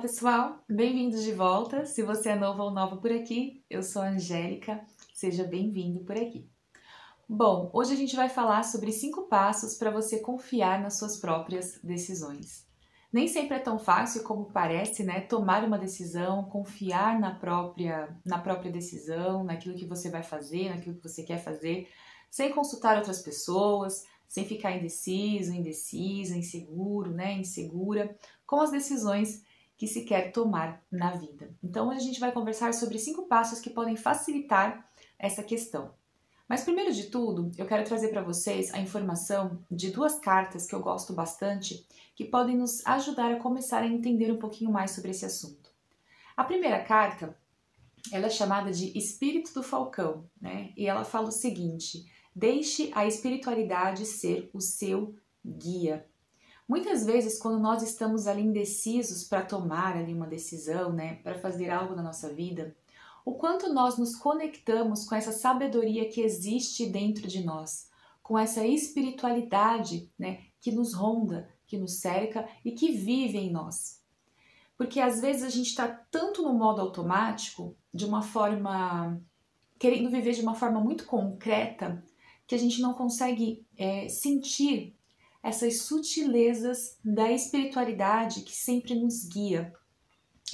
pessoal, bem-vindos de volta. Se você é novo ou nova por aqui, eu sou a Angélica, seja bem-vindo por aqui. Bom, hoje a gente vai falar sobre 5 passos para você confiar nas suas próprias decisões. Nem sempre é tão fácil como parece, né? Tomar uma decisão, confiar na própria decisão, naquilo que você vai fazer, naquilo que você quer fazer, sem consultar outras pessoas, sem ficar indeciso, indecisa, inseguro, né? Insegura, com as decisões que se quer tomar na vida. Então, hoje a gente vai conversar sobre 5 passos que podem facilitar essa questão. Mas primeiro de tudo, eu quero trazer para vocês a informação de 2 cartas que eu gosto bastante, que podem nos ajudar a começar a entender um pouquinho mais sobre esse assunto. A primeira carta, ela é chamada de Espírito do Falcão, né? E ela fala o seguinte: deixe a espiritualidade ser o seu guia. Muitas vezes, quando nós estamos ali indecisos para tomar ali uma decisão, né, para fazer algo na nossa vida, o quanto nós nos conectamos com essa sabedoria que existe dentro de nós, com essa espiritualidade, né, que nos ronda, que nos cerca e que vive em nós. Porque às vezes a gente está tanto no modo automático, querendo viver de uma forma muito concreta, que a gente não consegue sentir essas sutilezas da espiritualidade que sempre nos guia.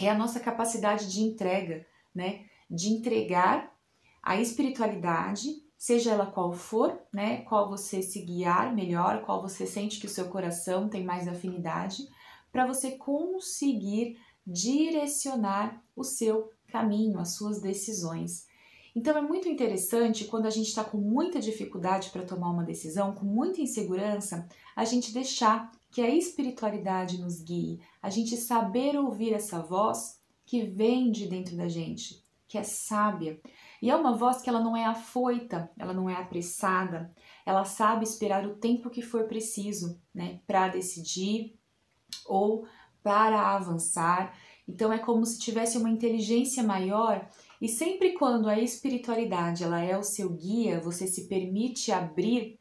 É a nossa capacidade de entrega, né? De entregar a espiritualidade, seja ela qual for, né? Qual você se guiar melhor, qual você sente que o seu coração tem mais afinidade, para você conseguir direcionar o seu caminho, as suas decisões. Então é muito interessante quando a gente está com muita dificuldade para tomar uma decisão, com muita insegurança, a gente deixar que a espiritualidade nos guie, a gente saber ouvir essa voz que vem de dentro da gente, que é sábia. E é uma voz que ela não é afoita, ela não é apressada, ela sabe esperar o tempo que for preciso, né, para decidir ou para avançar. Então é como se tivesse uma inteligência maior. E sempre quando a espiritualidade ela é o seu guia, você se permite abrir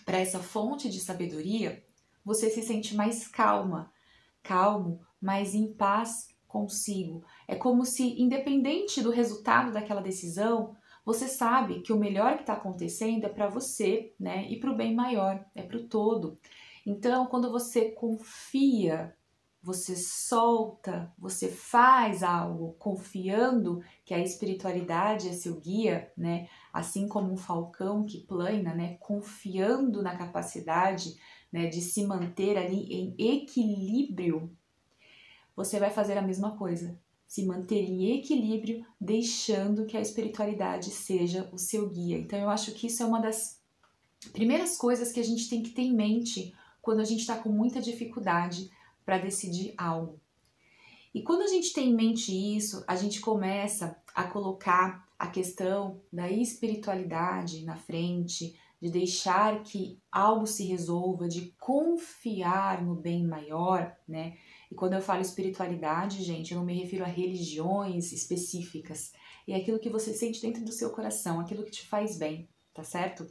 para essa fonte de sabedoria, você se sente mais calmo, mais em paz consigo. É como se, independente do resultado daquela decisão, você sabe que o melhor que está acontecendo é para você, né? E para o bem maior, é para o todo. Então, quando você confia, você solta, você faz algo confiando que a espiritualidade é seu guia, né? Assim como um falcão que plana, né? Confiando na capacidade, né, de se manter ali em equilíbrio, você vai fazer a mesma coisa. Se manter em equilíbrio, deixando que a espiritualidade seja o seu guia. Então eu acho que isso é uma das primeiras coisas que a gente tem que ter em mente quando a gente está com muita dificuldade para decidir algo. E quando a gente tem em mente isso, a gente começa a colocar a questão da espiritualidade na frente, de deixar que algo se resolva, de confiar no bem maior, né? E quando eu falo espiritualidade, gente, eu não me refiro a religiões específicas. É aquilo que você sente dentro do seu coração, aquilo que te faz bem, tá certo?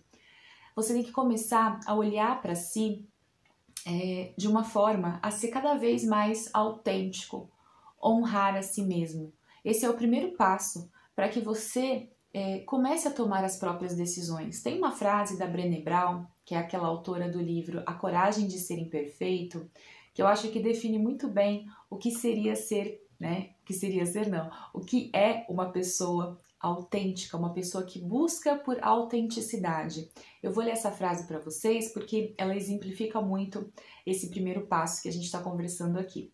Você tem que começar a olhar para si de uma forma a ser cada vez mais autêntico, honrar a si mesmo. Esse é o primeiro passo para que você comece a tomar as próprias decisões. Tem uma frase da Brené Brown, que é aquela autora do livro A Coragem de Ser Imperfeito, que eu acho que define muito bem o que seria ser, né? O que seria ser não, o que é uma pessoa autêntica, uma pessoa que busca por autenticidade. Eu vou ler essa frase para vocês porque ela exemplifica muito esse primeiro passo que a gente está conversando aqui.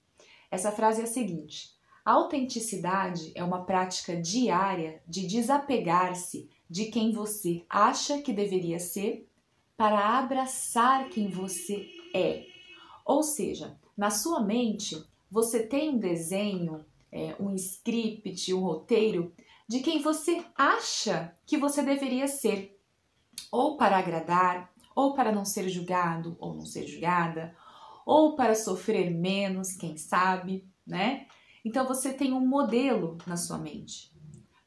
Essa frase é a seguinte: a autenticidade é uma prática diária de desapegar-se de quem você acha que deveria ser para abraçar quem você é. Ou seja, na sua mente você tem um desenho, um script, um roteiro de quem você acha que você deveria ser, ou para agradar, ou para não ser julgado ou não ser julgada, ou para sofrer menos, quem sabe, né? Então você tem um modelo na sua mente.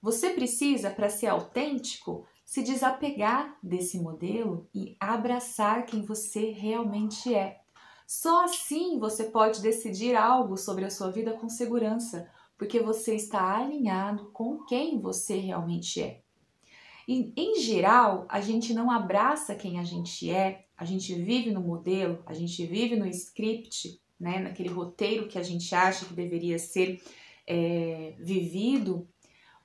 Você precisa, para ser autêntico, se desapegar desse modelo e abraçar quem você realmente é. Só assim você pode decidir algo sobre a sua vida com segurança, porque você está alinhado com quem você realmente é. E, em geral, a gente não abraça quem a gente vive no modelo, a gente vive no script, né, naquele roteiro que a gente acha que deveria ser vivido,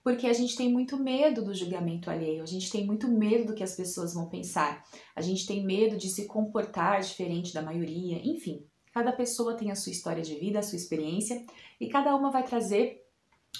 porque a gente tem muito medo do julgamento alheio, a gente tem muito medo do que as pessoas vão pensar, a gente tem medo de se comportar diferente da maioria, enfim. Cada pessoa tem a sua história de vida, a sua experiência, e cada uma vai trazer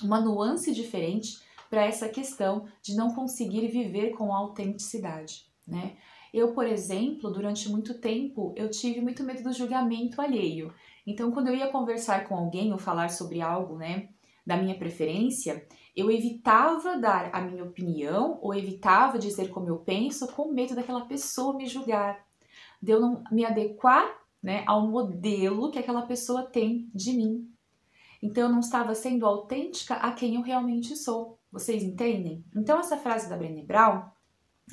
uma nuance diferente para essa questão de não conseguir viver com autenticidade, né? Eu, por exemplo, durante muito tempo, eu tive muito medo do julgamento alheio. Então, quando eu ia conversar com alguém ou falar sobre algo, né, da minha preferência, eu evitava dar a minha opinião ou evitava dizer como eu penso com medo daquela pessoa me julgar, de eu não me adequar, né, ao modelo que aquela pessoa tem de mim. Então, eu não estava sendo autêntica a quem eu realmente sou. Vocês entendem? Então, essa frase da Brené Brown,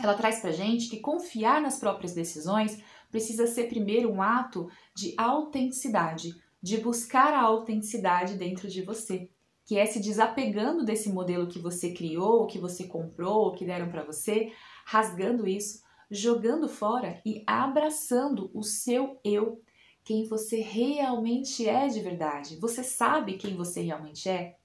ela traz pra gente que confiar nas próprias decisões precisa ser primeiro um ato de autenticidade, de buscar a autenticidade dentro de você, que é se desapegando desse modelo que você criou, que você comprou, que deram para você, rasgando isso, jogando fora e abraçando o seu eu, quem você realmente é de verdade. Você sabe quem você realmente é?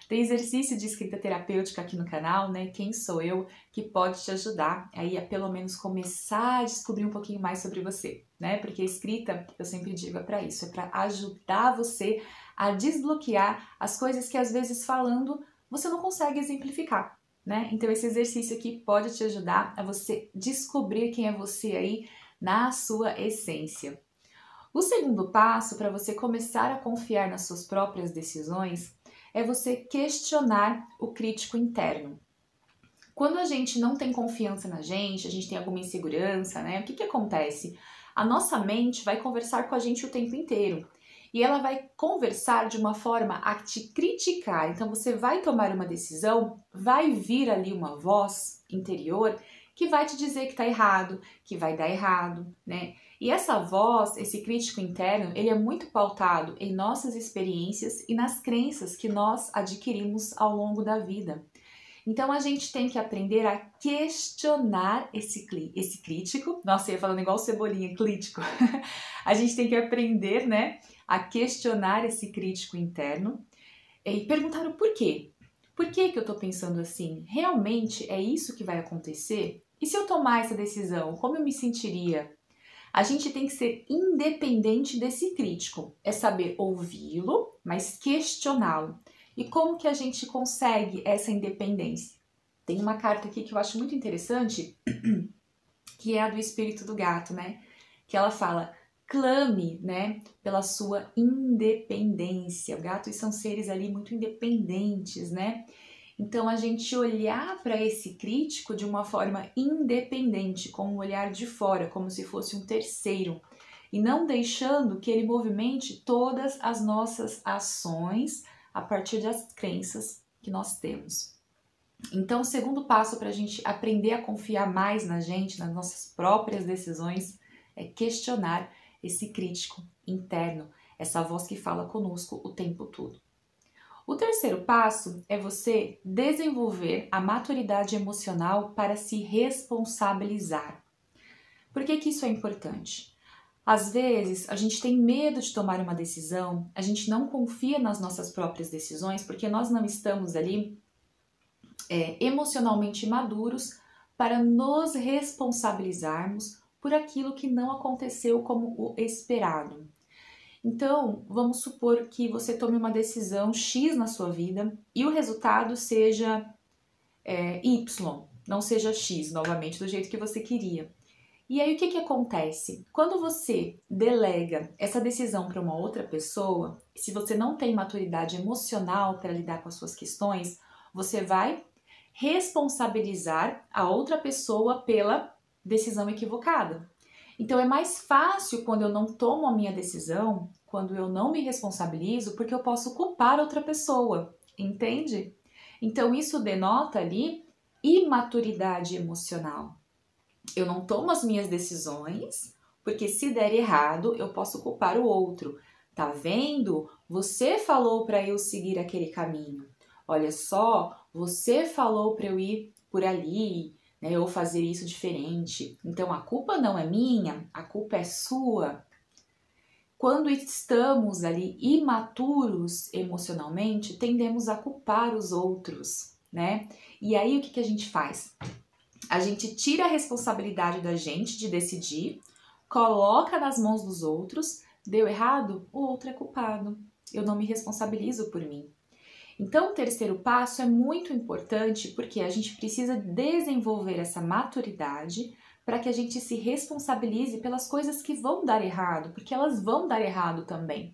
Tem exercício de escrita terapêutica aqui no canal, né? Quem sou eu, que pode te ajudar aí a pelo menos começar a descobrir um pouquinho mais sobre você, né? Porque a escrita, eu sempre digo, é para isso, é para ajudar você a desbloquear as coisas que às vezes falando você não consegue exemplificar, né? Então esse exercício aqui pode te ajudar a você descobrir quem é você aí na sua essência. O segundo passo para você começar a confiar nas suas próprias decisões é você questionar o crítico interno. Quando a gente não tem confiança na gente, a gente tem alguma insegurança, né? O que acontece? A nossa mente vai conversar com a gente o tempo inteiro. E ela vai conversar de uma forma a te criticar. Então você vai tomar uma decisão, vai vir ali uma voz interior que vai te dizer que tá errado, que vai dar errado, né? E essa voz, esse crítico interno, ele é muito pautado em nossas experiências e nas crenças que nós adquirimos ao longo da vida. Então a gente tem que aprender a questionar esse crítico. Nossa, eu ia falando igual Cebolinha, crítico. A gente tem que aprender, né, a questionar esse crítico interno e perguntar o porquê. Por que eu tô pensando assim? Realmente é isso que vai acontecer? E se eu tomar essa decisão, como eu me sentiria? A gente tem que ser independente desse crítico. É saber ouvi-lo, mas questioná-lo. E como que a gente consegue essa independência? Tem uma carta aqui que eu acho muito interessante, que é a do espírito do gato, né? Que ela fala: clame, né, pela sua independência. Os gatos são seres ali muito independentes, né? Então a gente olhar para esse crítico de uma forma independente, com um olhar de fora, como se fosse um terceiro, e não deixando que ele movimente todas as nossas ações a partir das crenças que nós temos. Então, o segundo passo para a gente aprender a confiar mais na gente, nas nossas próprias decisões, é questionar esse crítico interno, essa voz que fala conosco o tempo todo. O terceiro passo é você desenvolver a maturidade emocional para se responsabilizar. Por que isso é importante? Às vezes, a gente tem medo de tomar uma decisão, a gente não confia nas nossas próprias decisões porque nós não estamos ali emocionalmente maduros para nos responsabilizarmos por aquilo que não aconteceu como o esperado. Então, vamos supor que você tome uma decisão X na sua vida e o resultado seja Y, não seja X, novamente, do jeito que você queria. E aí, o que acontece? Quando você delega essa decisão para uma outra pessoa, se você não tem maturidade emocional para lidar com as suas questões, você vai responsabilizar a outra pessoa pela decisão equivocada. Então, é mais fácil quando eu não tomo a minha decisão, quando eu não me responsabilizo, porque eu posso culpar outra pessoa, entende? Então, isso denota ali imaturidade emocional. Eu não tomo as minhas decisões Porque se der errado, eu posso culpar o outro. Tá vendo? Você falou para eu seguir aquele caminho. Olha só, você falou para eu ir por ali, né, ou fazer isso diferente. Então a culpa não é minha, a culpa é sua. Quando estamos ali imaturos emocionalmente, tendemos a culpar os outros, né? E aí o que a gente faz? A gente tira a responsabilidade da gente de decidir, coloca nas mãos dos outros, deu errado, o outro é culpado. Eu não me responsabilizo por mim. Então, o terceiro passo é muito importante porque a gente precisa desenvolver essa maturidade para que a gente se responsabilize pelas coisas que vão dar errado, porque elas vão dar errado também.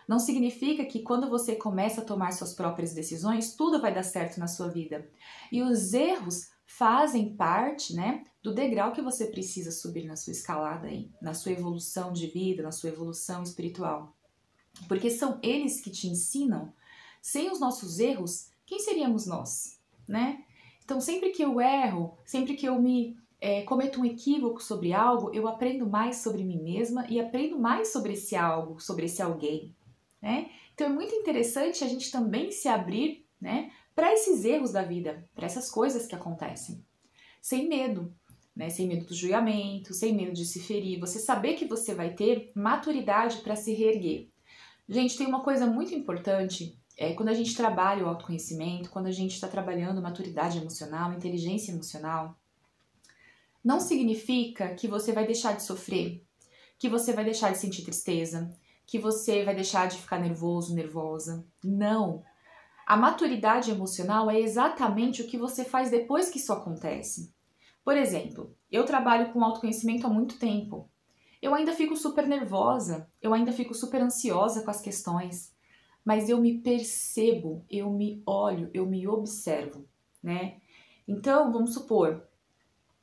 Não significa que quando você começa a tomar suas próprias decisões, tudo vai dar certo na sua vida. E os erros fazem parte, né, do degrau que você precisa subir na sua escalada aí, na sua evolução de vida, na sua evolução espiritual. Porque são eles que te ensinam. Sem os nossos erros, quem seríamos nós, né? Então, sempre que eu erro, sempre que eu cometo um equívoco sobre algo, eu aprendo mais sobre mim mesma e aprendo mais sobre esse algo, sobre esse alguém, né? Então, é muito interessante a gente também se abrir, né, para esses erros da vida, para essas coisas que acontecem, sem medo, né? Sem medo do julgamento, sem medo de se ferir. Você saber que você vai ter maturidade para se reerguer. Gente, tem uma coisa muito importante, quando a gente trabalha o autoconhecimento, quando a gente está trabalhando maturidade emocional, inteligência emocional, não significa que você vai deixar de sofrer, que você vai deixar de sentir tristeza, que você vai deixar de ficar nervoso, nervosa. Não! A maturidade emocional é exatamente o que você faz depois que isso acontece. Por exemplo, eu trabalho com autoconhecimento há muito tempo. Eu ainda fico super nervosa, eu ainda fico super ansiosa com as questões, mas eu me percebo, eu me olho, eu me observo, né? Então, vamos supor,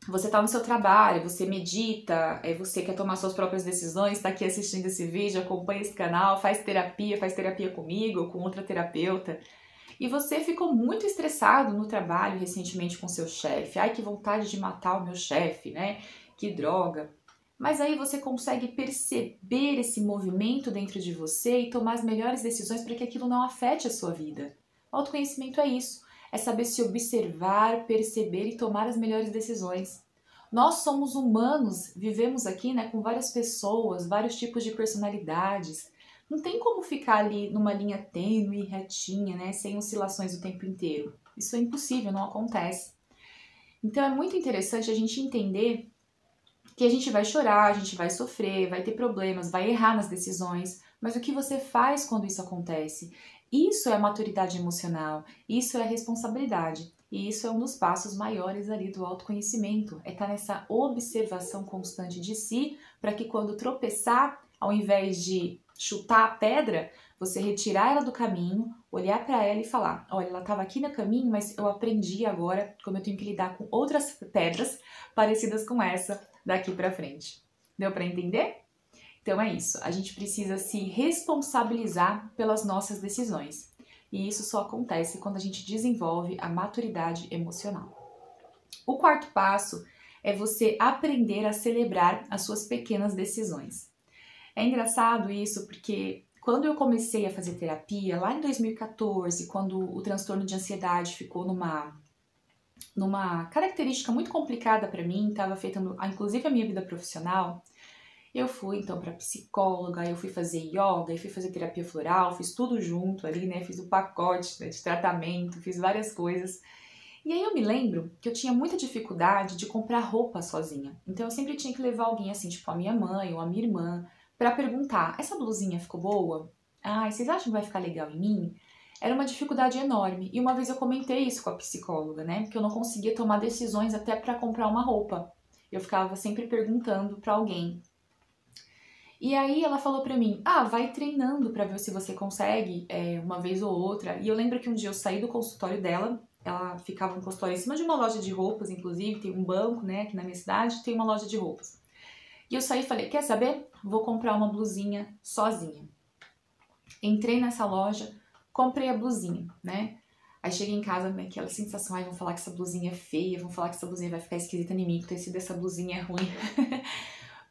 você tá no seu trabalho, você medita, você quer tomar suas próprias decisões, tá aqui assistindo esse vídeo, acompanha esse canal, faz terapia comigo ou com outra terapeuta, e você ficou muito estressado no trabalho recentemente com seu chefe. Ai, que vontade de matar o meu chefe, né? Que droga. Mas aí você consegue perceber esse movimento dentro de você e tomar as melhores decisões para que aquilo não afete a sua vida. O autoconhecimento é isso, é saber se observar, perceber e tomar as melhores decisões. Nós somos humanos, vivemos aqui, né, com várias pessoas, vários tipos de personalidades. Não tem como ficar ali numa linha tênue, retinha, né, sem oscilações o tempo inteiro. Isso é impossível, não acontece. Então é muito interessante a gente entender que a gente vai chorar, a gente vai sofrer, vai ter problemas, vai errar nas decisões, mas o que você faz quando isso acontece? Isso é a maturidade emocional, isso é a responsabilidade, e isso é um dos passos maiores ali do autoconhecimento, é estar nessa observação constante de si, para que quando tropeçar, ao invés de chutar a pedra, você retirar ela do caminho, olhar para ela e falar, olha, ela estava aqui no caminho, mas eu aprendi agora como eu tenho que lidar com outras pedras parecidas com essa, daqui pra frente. Deu pra entender? Então é isso, a gente precisa se responsabilizar pelas nossas decisões. E isso só acontece quando a gente desenvolve a maturidade emocional. O quarto passo é você aprender a celebrar as suas pequenas decisões. É engraçado isso porque quando eu comecei a fazer terapia, lá em 2014, quando o transtorno de ansiedade ficou numa característica muito complicada para mim, estava afetando inclusive a minha vida profissional, eu fui então para psicóloga, eu fui fazer yoga, eu fui fazer terapia floral, fiz tudo junto ali, né? Fiz o pacote, né, de tratamento, fiz várias coisas. E aí eu me lembro que eu tinha muita dificuldade de comprar roupa sozinha. Então eu sempre tinha que levar alguém assim, tipo a minha mãe ou a minha irmã, para perguntar: essa blusinha ficou boa? Ah, vocês acham que vai ficar legal em mim? Era uma dificuldade enorme. E uma vez eu comentei isso com a psicóloga, né? Que eu não conseguia tomar decisões até para comprar uma roupa. Eu ficava sempre perguntando para alguém. E aí ela falou pra mim, vai treinando pra ver se você consegue uma vez ou outra. E eu lembro que um dia eu saí do consultório dela, ela ficava no consultório em cima de uma loja de roupas, inclusive, tem um banco, né, aqui na minha cidade, tem uma loja de roupas. E eu saí e falei, quer saber? Vou comprar uma blusinha sozinha. Entrei nessa loja, comprei a blusinha, né? Aí cheguei em casa, né, aquela sensação, vão falar que essa blusinha é feia, vão falar que essa blusinha vai ficar esquisita em mim, que o tecido dessa blusinha é ruim.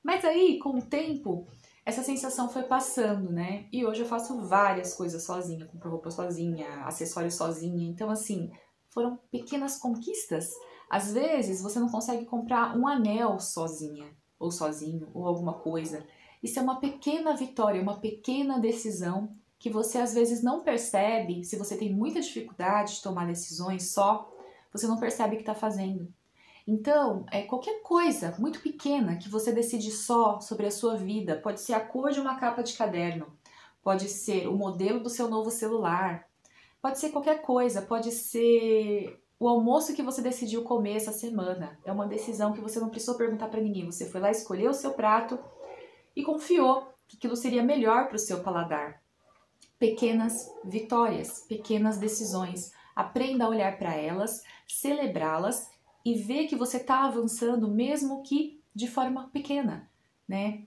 Mas aí, com o tempo, essa sensação foi passando, né? E hoje eu faço várias coisas sozinha, compro roupa sozinha, acessórios sozinha. Então, assim, foram pequenas conquistas. Às vezes, você não consegue comprar um anel sozinha, ou sozinho, ou alguma coisa. Isso é uma pequena vitória, uma pequena decisão que você às vezes não percebe. Se você tem muita dificuldade de tomar decisões só, você não percebe que está fazendo. Então, qualquer coisa muito pequena que você decide só sobre a sua vida, pode ser a cor de uma capa de caderno, pode ser o modelo do seu novo celular, pode ser qualquer coisa, pode ser o almoço que você decidiu comer essa semana. É uma decisão que você não precisou perguntar para ninguém, você foi lá, escolheu o seu prato e confiou que aquilo seria melhor para o seu paladar. Pequenas vitórias, pequenas decisões. Aprenda a olhar para elas, celebrá-las e ver que você está avançando, mesmo que de forma pequena, né?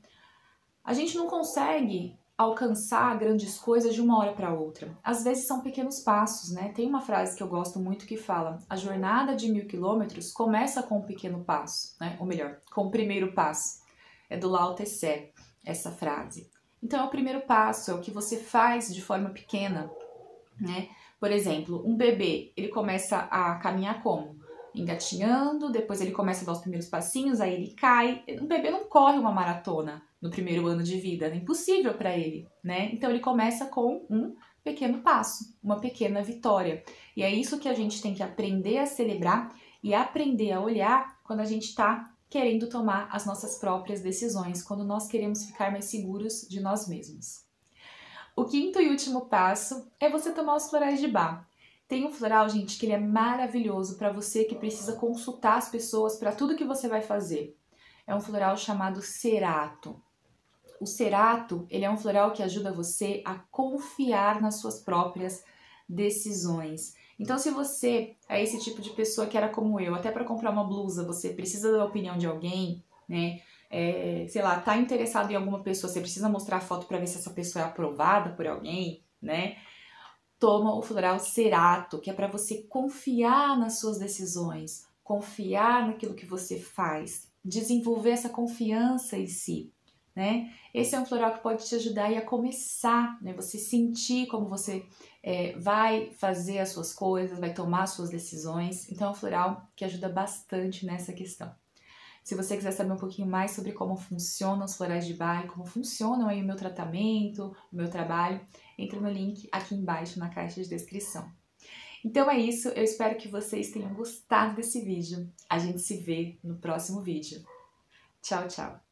A gente não consegue alcançar grandes coisas de uma hora para outra. Às vezes são pequenos passos, né? Tem uma frase que eu gosto muito que fala: a jornada de 1000 quilômetros começa com um pequeno passo, né? Ou melhor, com o primeiro passo. É do Lao Tse, essa frase. Então, é o primeiro passo, é o que você faz de forma pequena, né? Por exemplo, um bebê, ele começa a caminhar como? Engatinhando, depois ele começa a dar os primeiros passinhos, aí ele cai. Um bebê não corre uma maratona no primeiro ano de vida, é impossível para ele, né? Então, ele começa com um pequeno passo, uma pequena vitória. E é isso que a gente tem que aprender a celebrar e aprender a olhar quando a gente está querendo tomar as nossas próprias decisões, quando nós queremos ficar mais seguros de nós mesmos. O quinto e último passo é você tomar os florais de Bach. Tem um floral, gente, que ele é maravilhoso para você que precisa consultar as pessoas para tudo que você vai fazer. É um floral chamado Cerato. O Cerato, ele é um floral que ajuda você a confiar nas suas próprias decisões. Então, se você é esse tipo de pessoa que era como eu, até para comprar uma blusa, você precisa da opinião de alguém, né? Sei lá, tá interessado em alguma pessoa, você precisa mostrar a foto para ver se essa pessoa é aprovada por alguém, né? Toma o floral Cerato, que é para você confiar nas suas decisões, confiar naquilo que você faz, desenvolver essa confiança em si, né? Esse é um floral que pode te ajudar a começar, né? Você sentir como você vai fazer as suas coisas, vai tomar as suas decisões. Então é um floral que ajuda bastante nessa questão. Se você quiser saber um pouquinho mais sobre como funcionam os florais de Bach, como funcionam aí o meu tratamento, o meu trabalho, entre no link aqui embaixo na caixa de descrição. Então é isso, eu espero que vocês tenham gostado desse vídeo. A gente se vê no próximo vídeo. Tchau, tchau!